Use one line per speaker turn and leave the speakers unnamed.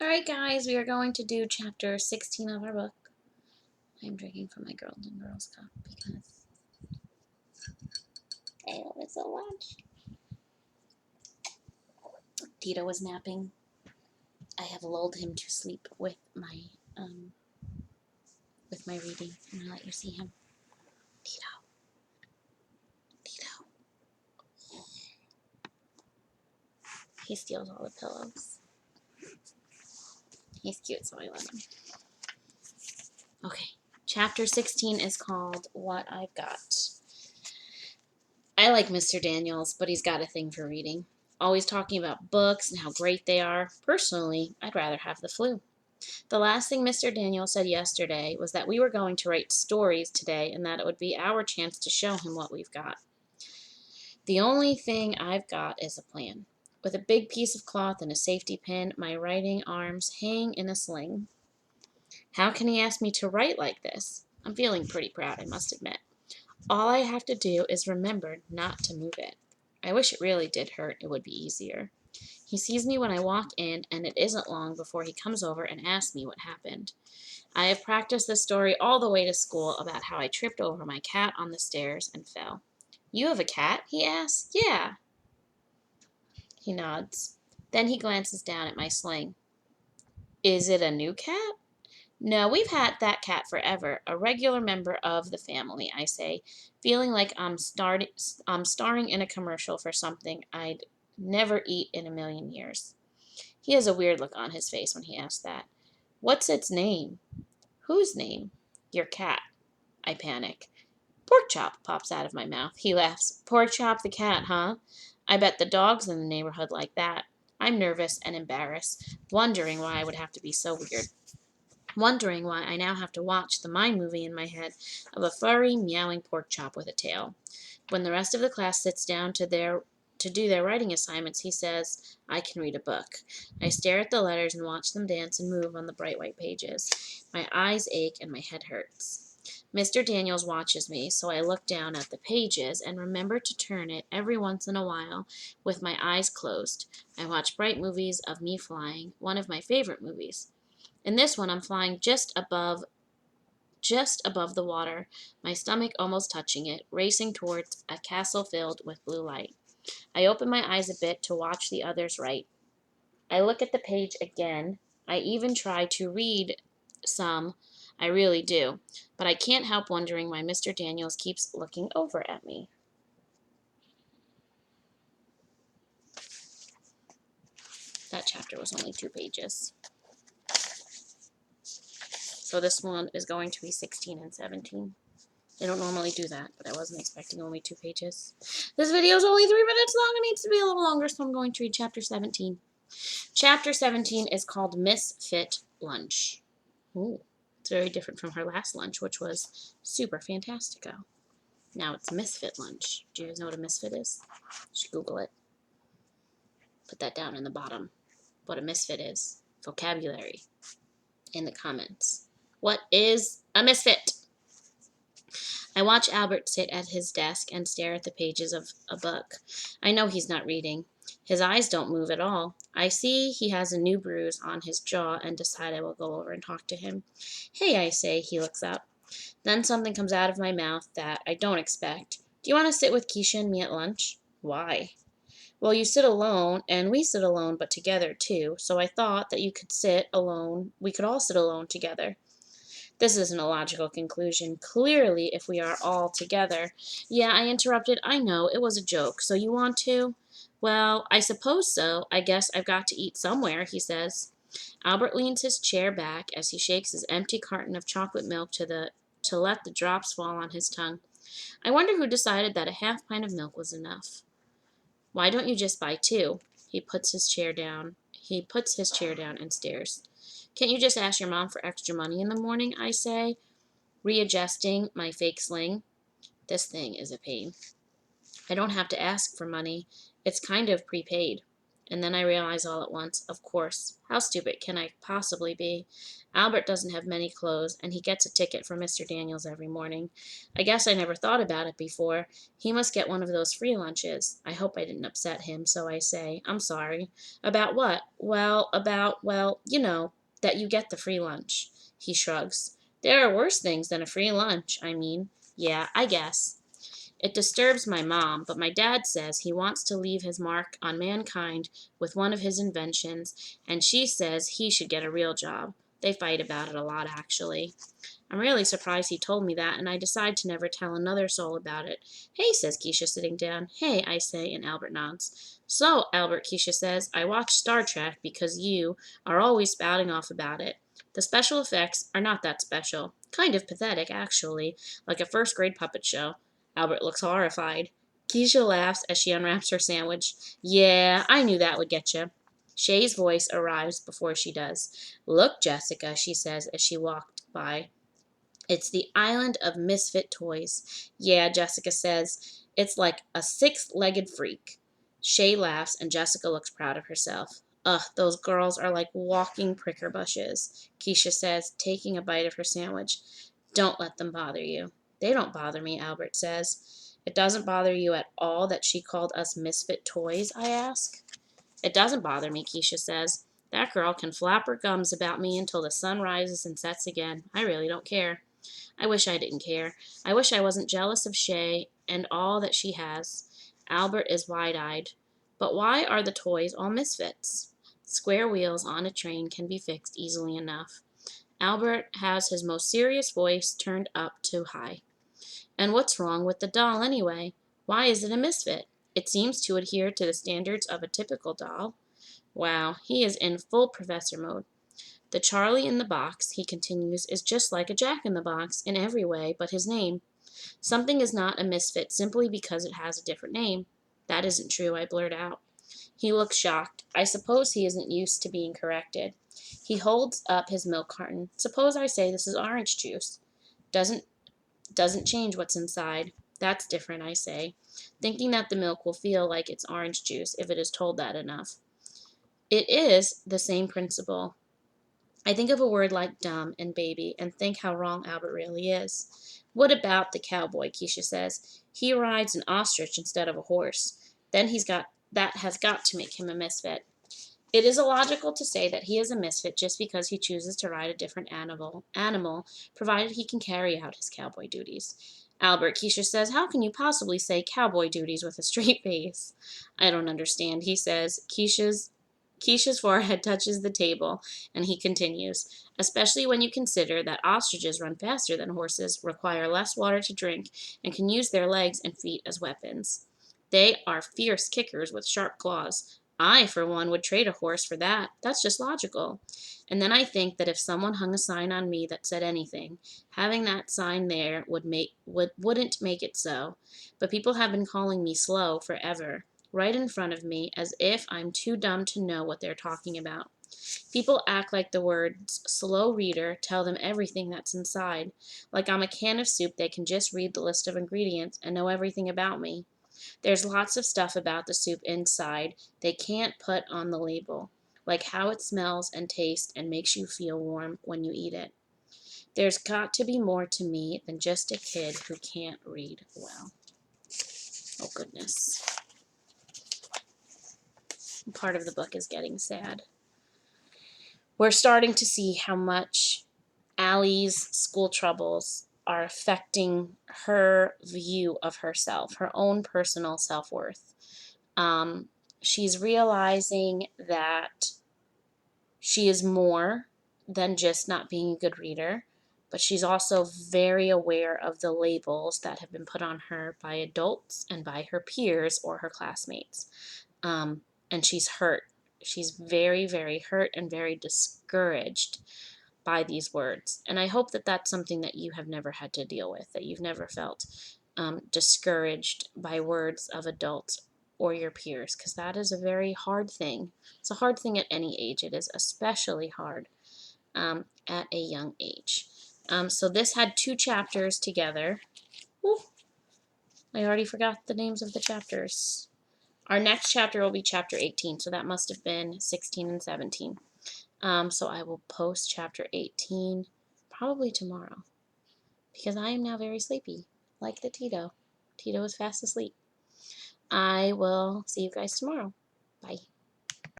Alright guys, we are going to do chapter 16 of our book. I'm drinking from my Golden Girls cup because I love it so much. Tito was napping. I have lulled him to sleep with my reading. I'm gonna let you see him. Tito. Tito. He steals all the pillows. He's cute, so I let him. Okay. Chapter 16 is called What I've Got. I like Mr. Daniels, but he's got a thing for reading. Always talking about books and how great they are. Personally, I'd rather have the flu. The last thing Mr. Daniels said yesterday was that we were going to write stories today and that it would be our chance to show him what we've got. The only thing I've got is a plan. With a big piece of cloth and a safety pin, my writing arms hang in a sling. How can he ask me to write like this? I'm feeling pretty proud, I must admit. All I have to do is remember not to move it. I wish it really did hurt. It would be easier. He sees me when I walk in, and it isn't long before he comes over and asks me what happened. I have practiced this story all the way to school about how I tripped over my cat on the stairs and fell. You have a cat? He asks. Yeah. He nods. Then he glances down at my sling. Is it a new cat? No, we've had that cat forever, a regular member of the family, I say, feeling like I'm starring in a commercial for something I'd never eat in a million years. He has a weird look on his face when he asks that. What's its name? Whose name? Your cat. I panic. Pork Chop pops out of my mouth. He laughs. Pork Chop the cat, huh? I bet the dogs in the neighborhood like that. I'm nervous and embarrassed, wondering why I would have to be so weird. Wondering why I now have to watch the mind movie in my head of a furry, meowing pork chop with a tail. When the rest of the class sits down to do their writing assignments, he says, I can read a book. I stare at the letters and watch them dance and move on the bright white pages. My eyes ache and my head hurts. Mr. Daniels watches me, so I look down at the pages and remember to turn it every once in a while with my eyes closed. I watch bright movies of me flying, one of my favorite movies. In this one, I'm flying just above the water, my stomach almost touching it, racing towards a castle filled with blue light. I open my eyes a bit to watch the others write. I look at the page again. I even try to read some. I really do. But I can't help wondering why Mr. Daniels keeps looking over at me. That chapter was only 2 pages. So this one is going to be 16 and 17. They don't normally do that, but I wasn't expecting only 2 pages. This video is only 3 minutes long. It needs to be a little longer, so I'm going to read chapter 17. Chapter 17 is called Misfit Lunch. Ooh, it's very different from her last lunch, which was Super Fantastico. Now it's Misfit Lunch. Do you guys know what a misfit is? You should Google it. Put that down in the bottom. What a misfit is. Vocabulary. In the comments. What is a misfit? I watch Albert sit at his desk and stare at the pages of a book. I know he's not reading. His eyes don't move at all. I see he has a new bruise on his jaw and decide I will go over and talk to him. Hey, I say. He looks up. Then something comes out of my mouth that I don't expect. Do you want to sit with Keisha and me at lunch? Why? Well, you sit alone, and we sit alone, but together too, so I thought that you could sit alone. We could all sit alone together. This isn't a logical conclusion. Clearly, if we are all together. Yeah, I interrupted. I know, it was a joke. So you want to? Well, I suppose so. I guess I've got to eat somewhere, he says. Albert leans his chair back as he shakes his empty carton of chocolate milk to let the drops fall on his tongue. I wonder who decided that a half pint of milk was enough. Why don't you just buy 2? He puts his chair down and stares. Can't you just ask your mom for extra money in the morning, I say, readjusting my fake sling. This thing is a pain. I don't have to ask for money. It's kind of prepaid. And then I realize all at once, of course, how stupid can I possibly be? Albert doesn't have many clothes, and he gets a ticket from Mr. Daniels every morning. I guess I never thought about it before. He must get one of those free lunches. I hope I didn't upset him, so I say, I'm sorry. About what? Well, you know, that you get the free lunch. He shrugs. There are worse things than a free lunch, I mean. Yeah, I guess. It disturbs my mom, but my dad says he wants to leave his mark on mankind with one of his inventions, and she says he should get a real job. They fight about it a lot, actually. I'm really surprised he told me that, and I decide to never tell another soul about it. Hey, says Keisha, sitting down. Hey, I say, and Albert nods. So, Albert, Keisha says, I watch Star Trek because you are always spouting off about it. The special effects are not that special. Kind of pathetic, actually, like a first-grade puppet show. Albert looks horrified. Keisha laughs as she unwraps her sandwich. Yeah, I knew that would get you. Shay's voice arrives before she does. Look, Jessica, she says as she walked by. It's the island of misfit toys. Yeah, Jessica says. It's like a six-legged freak. Shay laughs and Jessica looks proud of herself. Ugh, those girls are like walking pricker bushes, Keisha says, taking a bite of her sandwich. Don't let them bother you. They don't bother me, Albert says. It doesn't bother you at all that she called us misfit toys, I ask. It doesn't bother me, Keisha says. That girl can flap her gums about me until the sun rises and sets again. I really don't care. I wish I didn't care. I wish I wasn't jealous of Shay and all that she has. Albert is wide-eyed. But why are the toys all misfits? Square wheels on a train can be fixed easily enough. Albert has his most serious voice turned up too high. And what's wrong with the doll, anyway? Why is it a misfit? It seems to adhere to the standards of a typical doll. Wow, he is in full professor mode. The Charlie in the box, he continues, is just like a Jack in the Box in every way but his name. Something is not a misfit simply because it has a different name. That isn't true, I blurt out. He looks shocked. I suppose he isn't used to being corrected. He holds up his milk carton. Suppose I say this is orange juice. Doesn't change what's inside. That's different, I say, thinking that the milk will feel like it's orange juice if it is told that enough. It is the same principle. I think of a word like dumb and baby and think how wrong Albert really is. What about the cowboy, Keisha says. He rides an ostrich instead of a horse. Then that has got to make him a misfit. It is illogical to say that he is a misfit just because he chooses to ride a different animal, provided he can carry out his cowboy duties. Albert, Keisha says, how can you possibly say cowboy duties with a straight face? I don't understand, he says. Keisha's forehead touches the table, and he continues, especially when you consider that ostriches run faster than horses, require less water to drink, and can use their legs and feet as weapons. They are fierce kickers with sharp claws. I, for one, would trade a horse for that. That's just logical. And then I think that if someone hung a sign on me that said anything, having that sign there wouldn't make it so. But people have been calling me slow forever, right in front of me, as if I'm too dumb to know what they're talking about. People act like the words slow reader tell them everything that's inside. Like I'm a can of soup, they can just read the list of ingredients and know everything about me. There's lots of stuff about the soup inside they can't put on the label, like how it smells and tastes and makes you feel warm when you eat it. There's got to be more to me than just a kid who can't read well. Oh, goodness. Part of the book is getting sad. We're starting to see how much Allie's school troubles are affecting her view of herself, her own personal self-worth. She's realizing that she is more than just not being a good reader, but she's also very aware of the labels that have been put on her by adults and by her peers or her classmates. And she's hurt. She's very, very hurt and very discouraged by these words. And I hope that that's something that you have never had to deal with, that you've never felt discouraged by words of adults or your peers, because that is a very hard thing. It's a hard thing at any age. It is especially hard at a young age. So this had 2 chapters together. Ooh, I already forgot the names of the chapters. Our next chapter will be chapter 18, so that must have been 16 and 17. So I will post chapter 18 probably tomorrow, because I am now very sleepy, like the Tito. Tito is fast asleep. I will see you guys tomorrow. Bye.